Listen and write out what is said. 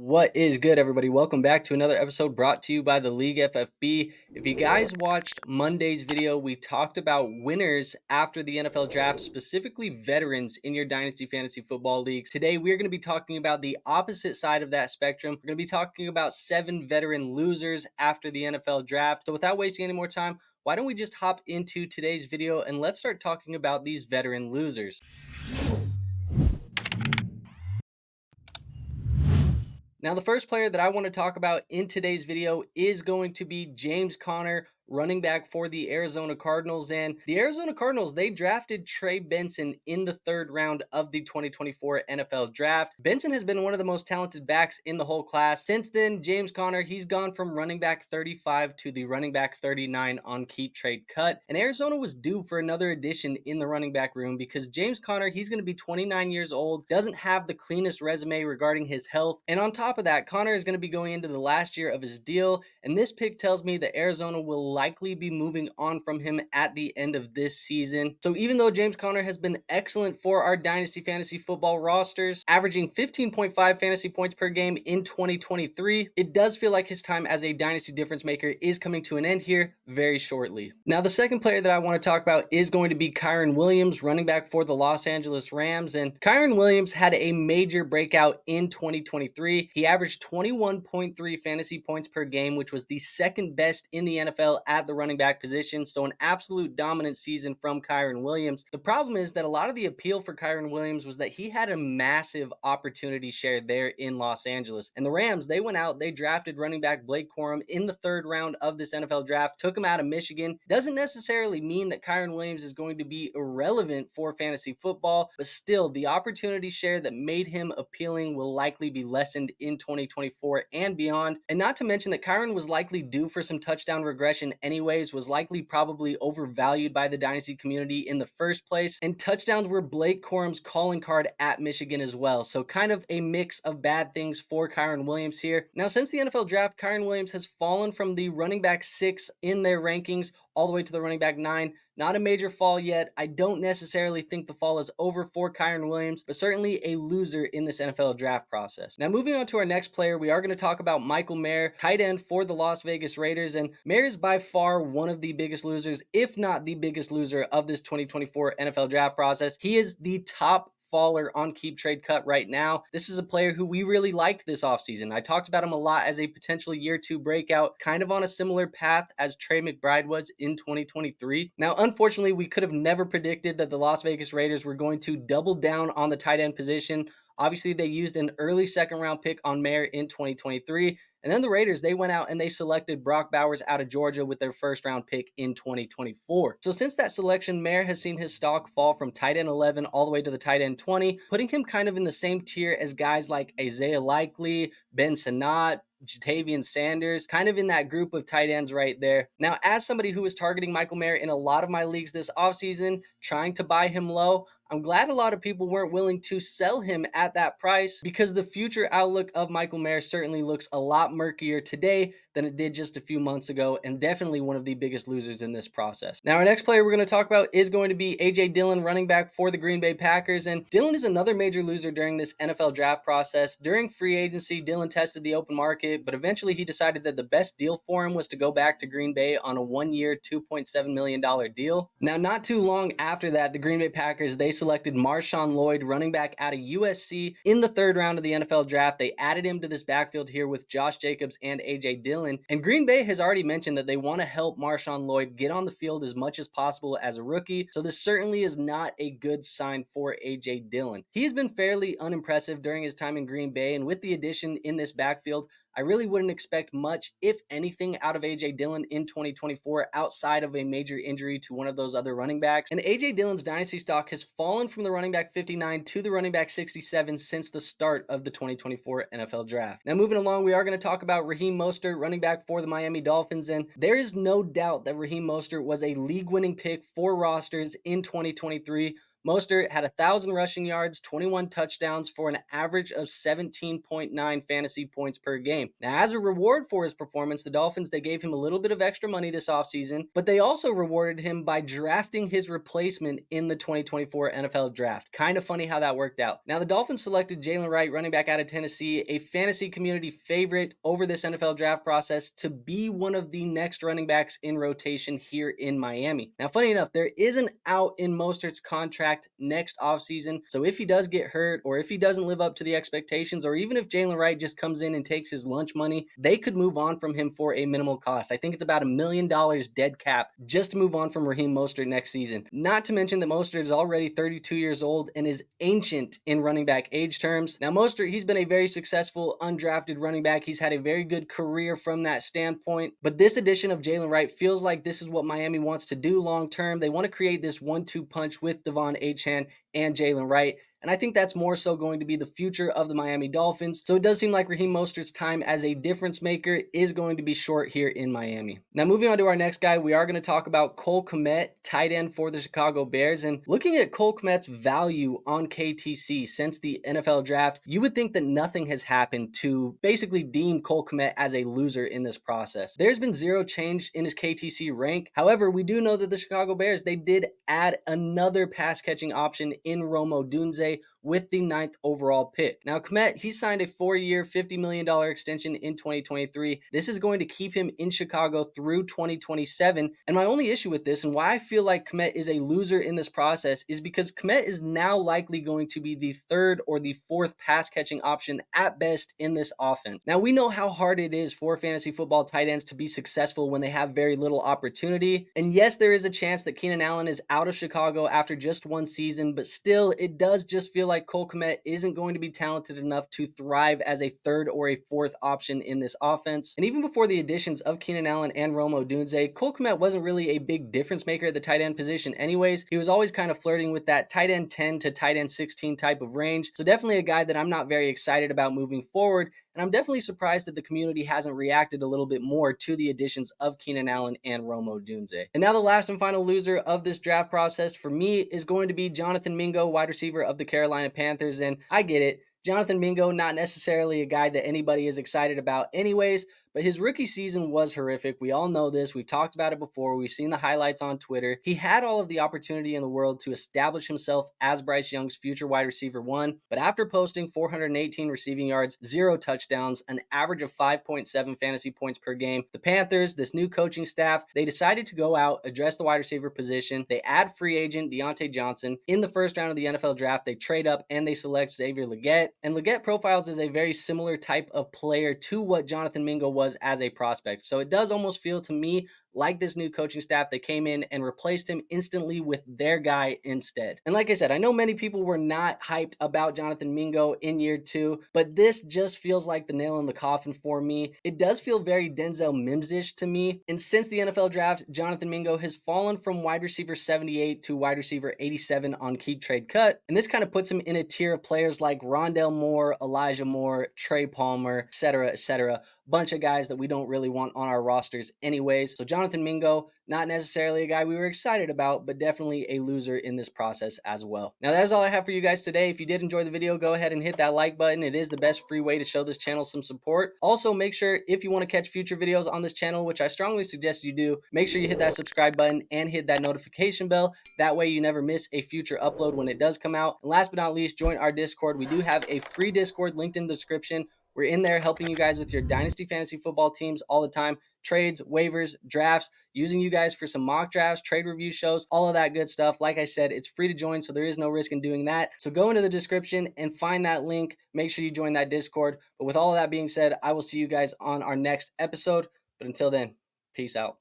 What is good, everybody? Welcome back to another episode brought to you by the League FFB. If you guys watched Monday's video, we talked about winners after the NFL draft, specifically veterans in your Dynasty Fantasy Football leagues. Today, we're going to be talking about the opposite side of that spectrum. We're going to be talking about 7 veteran losers after the NFL draft. So without wasting any more time, why don't we just hop into today's video and let's start talking about these veteran losers. Now, the first player that I want to talk about in today's video is going to be James Conner, running back for the Arizona Cardinals. And the Arizona Cardinals, they drafted Trey Benson in the 3rd round of the 2024 NFL draft. Benson has been one of the most talented backs in the whole class. Since then, James Conner, he's gone from running back 35 to the running back 39 on keep trade cut. And Arizona was due for another addition in the running back room because James Conner, he's going to be 29 years old, doesn't have the cleanest resume regarding his health. And on top of that, Conner is going to be going into the last year of his deal. And this pick tells me that Arizona will likely be moving on from him at the end of this season. So even though James Conner has been excellent for our Dynasty Fantasy Football rosters, averaging 15.5 fantasy points per game in 2023, it does feel like his time as a Dynasty difference maker is coming to an end here very shortly. Now, the second player that I want to talk about is going to be Kyren Williams, running back for the Los Angeles Rams. And Kyren Williams had a major breakout in 2023. He averaged 21.3 fantasy points per game, which was the 2nd best in the NFL at the running back position. So an absolute dominant season from Kyren Williams. The problem is that a lot of the appeal for Kyren Williams was that he had a massive opportunity share there in Los Angeles. And the Rams, they went out, they drafted running back Blake Corum in the 3rd round of this NFL draft, took him out of Michigan. Doesn't necessarily mean that Kyren Williams is going to be irrelevant for fantasy football, but still the opportunity share that made him appealing will likely be lessened in 2024 and beyond. And not to mention that Kyren was likely due for some touchdown regression anyways, was likely probably overvalued by the Dynasty community in the first place. And touchdowns were Blake Corum's calling card at Michigan as well. So kind of a mix of bad things for Kyren Williams here. Now, since the NFL draft, Kyren Williams has fallen from the running back 6 in their rankings all the way to the running back 9. Not a major fall yet. I don't necessarily think the fall is over for Kyren Williams, but certainly a loser in this NFL draft process. Now, moving on to our next player, we are going to talk about Michael Mayer, tight end for the Las Vegas Raiders. And Mayer is by far one of the biggest losers, if not the biggest loser of this 2024 NFL draft process. He is the top faller on keep trade cut right now. This is a player who we really liked this offseason. I talked about him a lot as a potential year 2 breakout, kind of on a similar path as Trey McBride was in 2023. Now, unfortunately, we could have never predicted that the Las Vegas Raiders were going to double down on the tight end position. Obviously, they used an early 2nd round pick on Mayer in 2023. And then the Raiders, they went out and they selected Brock Bowers out of Georgia with their 1st round pick in 2024. So since that selection, Mayer has seen his stock fall from tight end 11 all the way to the tight end 20, putting him kind of in the same tier as guys like Isaiah Likely, Ben Sinnott, Jatavian Sanders, kind of in that group of tight ends right there. Now, as somebody who was targeting Michael Mayer in a lot of my leagues this offseason, trying to buy him low, I'm glad a lot of people weren't willing to sell him at that price because the future outlook of Michael Mayer certainly looks a lot murkier today than it did just a few months ago, and definitely one of the biggest losers in this process. Now, our next player we're going to talk about is going to be A.J. Dillon, running back for the Green Bay Packers, and Dillon is another major loser during this NFL draft process. During free agency, Dillon tested the open market, but eventually he decided that the best deal for him was to go back to Green Bay on a 1-year, $2.7 million deal. Now, not too long after that, the Green Bay Packers, they selected Marshawn Lloyd, running back out of USC, in the 3rd round of the NFL draft. They added him to this backfield here with Josh Jacobs and A.J. Dillon. And Green Bay has already mentioned that they want to help Marshawn Lloyd get on the field as much as possible as a rookie. So this certainly is not a good sign for A.J. Dillon. He has been fairly unimpressive during his time in Green Bay, and with the addition in this backfield, I really wouldn't expect much, if anything, out of A.J. Dillon in 2024 outside of a major injury to one of those other running backs. And A.J. Dillon's dynasty stock has fallen from the running back 59 to the running back 67 since the start of the 2024 NFL draft. Now, moving along, we are going to talk about Raheem Mostert, running back for the Miami Dolphins. And there is no doubt that Raheem Mostert was a league-winning pick for rosters in 2023. Mostert had 1,000 rushing yards, 21 touchdowns for an average of 17.9 fantasy points per game. Now, as a reward for his performance, the Dolphins, they gave him a little bit of extra money this offseason, but they also rewarded him by drafting his replacement in the 2024 NFL Draft. Kind of funny how that worked out. Now, the Dolphins selected Jalen Wright, running back out of Tennessee, a fantasy community favorite over this NFL Draft process, to be one of the next running backs in rotation here in Miami. Now, funny enough, there is an out in Mostert's contract next offseason, so if he does get hurt, or if he doesn't live up to the expectations, or even if Jalen Wright just comes in and takes his lunch money, they could move on from him for a minimal cost. I think it's about $1 million dead cap just to move on from Raheem Mostert next season. Not to mention that Mostert is already 32 years old and is ancient in running back age terms. Now, Mostert, he's been a very successful undrafted running back. He's had a very good career from that standpoint, but this addition of Jalen Wright feels like this is what Miami wants to do long term. They want to create this 1-2 punch with Devon Achane and Jalen Wright. And I think that's more so going to be the future of the Miami Dolphins. So it does seem like Raheem Mostert's time as a difference maker is going to be short here in Miami. Now, moving on to our next guy, we are going to talk about Cole Kmet, tight end for the Chicago Bears. And looking at Cole Kmet's value on KTC since the NFL Draft, you would think that nothing has happened to basically deem Cole Kmet as a loser in this process. There's been zero change in his KTC rank. However, we do know that the Chicago Bears, they did add another pass catching option in Rome Odunze with the 9th overall pick. Now, Kmet, he signed a 4-year, $50 million extension in 2023. This is going to keep him in Chicago through 2027. And my only issue with this, and why I feel like Kmet is a loser in this process, is because Kmet is now likely going to be the 3rd or the 4th pass catching option at best in this offense. Now, we know how hard it is for fantasy football tight ends to be successful when they have very little opportunity. And yes, there is a chance that Keenan Allen is out of Chicago after just 1 season, but still, it does just feel like Cole Kmet isn't going to be talented enough to thrive as a 3rd or a 4th option in this offense. And even before the additions of Keenan Allen and Rome Odunze, Cole Kmet wasn't really a big difference maker at the tight end position anyways. He was always kind of flirting with that tight end 10 to tight end 16 type of range. So definitely a guy that I'm not very excited about moving forward. And I'm definitely surprised that the community hasn't reacted a little bit more to the additions of Keenan Allen and Rome Odunze. And now the last and final loser of this draft process for me is going to be Jonathan Mingo, wide receiver of the Carolina Panthers. And I get it. Jonathan Mingo, not necessarily a guy that anybody is excited about anyways, but his rookie season was horrific. We all know this. We've talked about it before. We've seen the highlights on Twitter. He had all of the opportunity in the world to establish himself as Bryce Young's future wide receiver 1, but after posting 418 receiving yards, 0 touchdowns, an average of 5.7 fantasy points per game, the Panthers, this new coaching staff, they decided to go out, address the wide receiver position. They add free agent Deontay Johnson. In the first round of the NFL Draft, they trade up and they select Xavier Legette. And Legette profiles as a very similar type of player to what Jonathan Mingo was as a prospect. So it does almost feel to me like this new coaching staff, they came in and replaced him instantly with their guy instead. And like I said, I know many people were not hyped about Jonathan Mingo in year 2, but this just feels like the nail in the coffin for me. It does feel very Denzel Mims-ish to me. And since the NFL Draft, Jonathan Mingo has fallen from wide receiver 78 to wide receiver 87 on Keep Trade Cut. And this kind of puts him in a tier of players like Rondale Moore, Elijah Moore, Trey Palmer, etc., etc. Bunch of guys that we don't really want on our rosters anyways. So Jonathan Mingo, not necessarily a guy we were excited about, but definitely a loser in this process as well. Now, that is all I have for you guys today. If you did enjoy the video, go ahead and hit that like button. It is the best free way to show this channel some support. Also, make sure if you want to catch future videos on this channel, which I strongly suggest you do, make sure you hit that subscribe button and hit that notification bell. That way you never miss a future upload when it does come out. And last but not least, join our Discord. We do have a free Discord linked in the description. We're in there helping you guys with your Dynasty fantasy football teams all the time. Trades, waivers, drafts, using you guys for some mock drafts, trade review shows, all of that good stuff. Like I said, it's free to join, so there is no risk in doing that. So go into the description and find that link. Make sure you join that Discord. But with all of that being said, I will see you guys on our next episode. But until then, peace out.